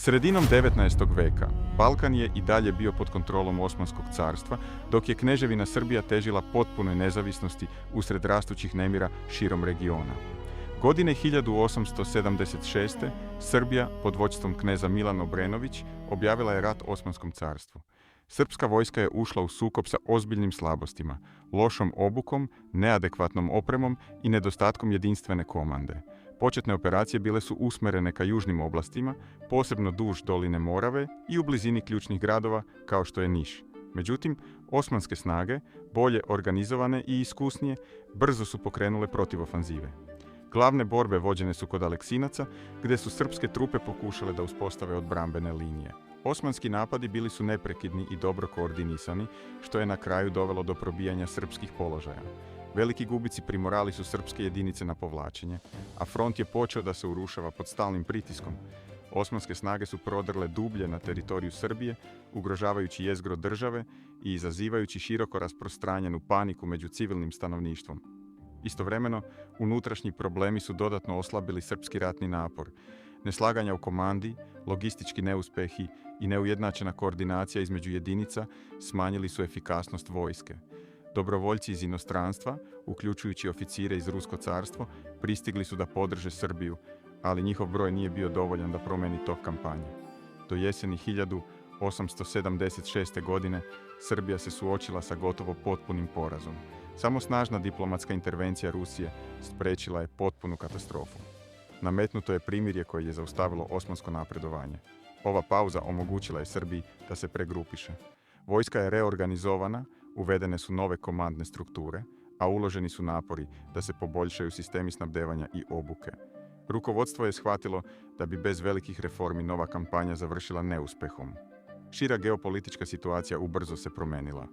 Sredinom 19. veka Balkan je i dalje bio pod kontrolom Osmanskog carstva, dok je Kneževina Srbija težila potpunoj nezavisnosti usred rastućih nemira širom regiona. Godine 1876. Srbija, pod vodstvom kneza Milan Obrenović, objavila je rat Osmanskom carstvu. Srpska vojska je ušla u sukob sa ozbiljnim slabostima, lošom obukom, neadekvatnom opremom i nedostatkom jedinstvene komande. Početne operacije bile su usmjerene ka južnim oblastima, posebno duž doline Morave i u blizini ključnih gradova kao što je Niš. Međutim, osmanske snage, bolje organizovane i iskusnije, brzo su pokrenule protiv ofanzive. Glavne borbe vođene su kod Aleksinaca, gdje su srpske trupe pokušale da uspostave odbrambene linije. Osmanski napadi bili su neprekidni i dobro koordinisani, što je na kraju dovelo do probijanja srpskih položaja. Veliki gubici primorali su srpske jedinice na povlačenje, a front je počeo da se urušava pod stalnim pritiskom. Osmanske snage su prodrle dublje na teritoriju Srbije, ugrožavajući jezgro države i izazivajući široko rasprostranjenu paniku među civilnim stanovništvom. Istovremeno, unutrašnji problemi su dodatno oslabili srpski ratni napor. Neslaganja u komandi, logistički neuspehi i neujednačena koordinacija između jedinica smanjili su efikasnost vojske. Dobrovoljci iz inostranstva, uključujući oficire iz Rusko carstvo, pristigli su da podrže Srbiju, ali njihov broj nije bio dovoljan da promeni tok kampanje. Do jeseni 1876. godine Srbija se suočila sa gotovo potpunim porazom. Samo snažna diplomatska intervencija Rusije spriječila je potpunu katastrofu. Nametnuto je primirje koje je zaustavilo osmansko napredovanje. Ova pauza omogućila je Srbiji da se pregrupiše. Vojska je reorganizovana, uvedene su nove komandne strukture, a uloženi su napori da se poboljšaju sistemi snabdevanja i obuke. Rukovodstvo je shvatilo da bi bez velikih reformi nova kampanja završila neuspehom. Šira geopolitička situacija ubrzo se promenila.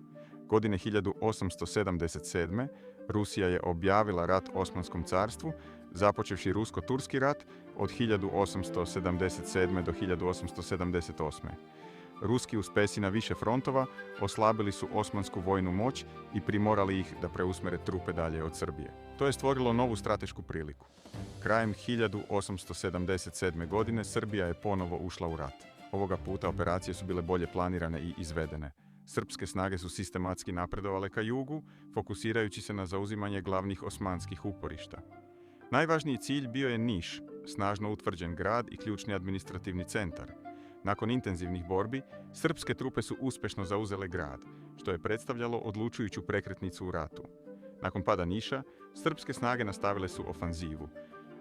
Godine 1877. Rusija je objavila rat Osmanskom carstvu, započevši Rusko-turski rat od 1877. do 1878. Ruski uspesi na više frontova oslabili su osmansku vojnu moć i primorali ih da preusmere trupe dalje od Srbije. To je stvorilo novu stratešku priliku. Krajem 1877. godine Srbija je ponovo ušla u rat. Ovoga puta operacije su bile bolje planirane i izvedene. Srpske snage su sistematski napredovale ka jugu, fokusirajući se na zauzimanje glavnih osmanskih uporišta. Najvažniji cilj bio je Niš, snažno utvrđen grad i ključni administrativni centar. Nakon intenzivnih borbi, srpske trupe su uspješno zauzele grad, što je predstavljalo odlučujuću prekretnicu u ratu. Nakon pada Niša, srpske snage nastavile su ofanzivu.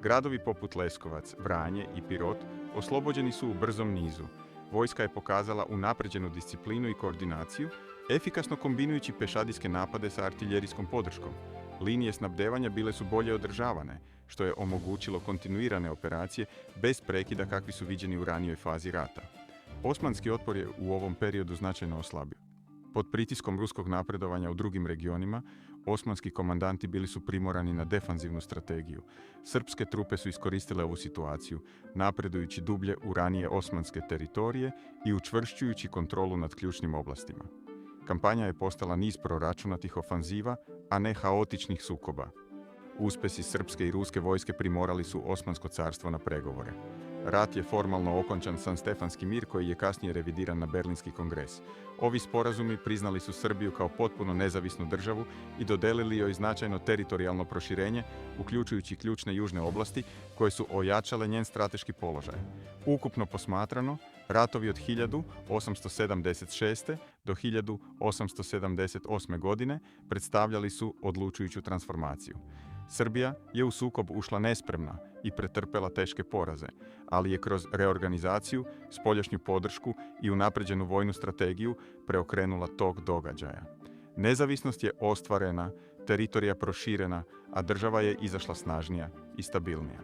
Gradovi poput Leskovac, Vranje i Pirot oslobođeni su u brzom nizu. Vojska je pokazala unapređenu disciplinu i koordinaciju, efikasno kombinujući pešadijske napade sa artiljerijskom podrškom. Linije snabdevanja bile su bolje održavane, što je omogućilo kontinuirane operacije bez prekida kakvi su viđeni u ranijoj fazi rata. Osmanski otpor je u ovom periodu značajno oslabio. Pod pritiskom ruskog napredovanja u drugim regionima, osmanski komandanti bili su primorani na defanzivnu strategiju. Srpske trupe su iskoristile ovu situaciju, napredujući dublje u ranije osmanske teritorije i učvršćujući kontrolu nad ključnim oblastima. Kampanja je postala niz proračunatih ofanziva, a ne haotičnih sukoba. Uspesi srpske i ruske vojske primorali su Osmansko carstvo na pregovore. Rat je formalno okončan Sanstefanski mir koji je kasnije revidiran na Berlinski kongres. Ovi sporazumi priznali su Srbiju kao potpuno nezavisnu državu i dodelili joj značajno teritorijalno proširenje, uključujući ključne južne oblasti koje su ojačale njen strateški položaj. Ukupno posmatrano, ratovi od 1876. do 1878. godine predstavljali su odlučujuću transformaciju. Srbija je u sukob ušla nespremna i pretrpela teške poraze, ali je kroz reorganizaciju, spoljašnju podršku i unapređenu vojnu strategiju preokrenula tok događaja. Nezavisnost je ostvarena, teritorija proširena, a država je izašla snažnija i stabilnija.